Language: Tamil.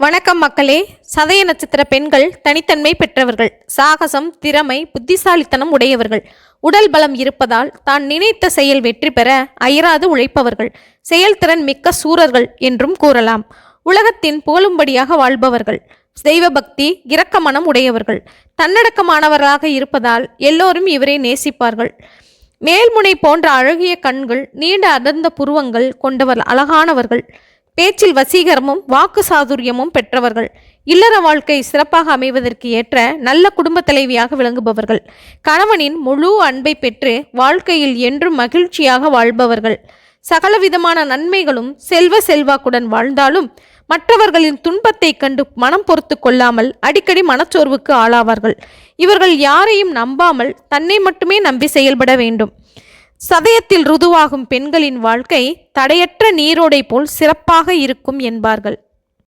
வணக்கம் மக்களே. சதய நட்சத்திர பெண்கள் தனித்தன்மை பெற்றவர்கள், சாகசம், திறமை, புத்திசாலித்தனம் உடையவர்கள், உடல் பலம் இருப்பதால் தான் நினைத்த செயல் வெற்றி பெற அயராது உழைப்பவர்கள், செயல்திறன் மிக்க சூரர்கள் என்றும் கூறலாம். உலகத்தின் புகழும்படியாக வாழ்பவர்கள், தெய்வ பக்தி, இரக்க மனம் உடையவர்கள், தன்னடக்கமானவராக இருப்பதால் எல்லோரும் இவரை நேசிப்பார்கள். மேல்முனை போன்ற அழகிய கண்கள், நீண்ட அடர்ந்த புருவங்கள் கொண்டவர், அழகானவர்கள், பேச்சில் வசீகரமும் வாக்கு சாதுரியமும் பெற்றவர்கள், இல்லற வாழ்க்கை சிறப்பாக அமைவதற்கு ஏற்ற நல்ல குடும்ப தலைவியாக விளங்குபவர்கள், கணவனின் முழு அன்பை பெற்று வாழ்க்கையில் என்றும் மகிழ்ச்சியாக வாழ்பவர்கள், சகலவிதமான நன்மைகளும் செல்வாக்குடன் வாழ்ந்தாலும் மற்றவர்களின் துன்பத்தை கண்டு மனம் பொறுத்து கொள்ளாமல் அடிக்கடி மனச்சோர்வுக்கு ஆளாவார்கள். இவர்கள் யாரையும் நம்பாமல் தன்னை மட்டுமே நம்பி செயல்பட வேண்டும். சதயத்தில் ருதுவாகும் பெண்களின் வாழ்க்கை தடையற்ற நீரோடை போல் சிறப்பாக இருக்கும் என்பார்கள்.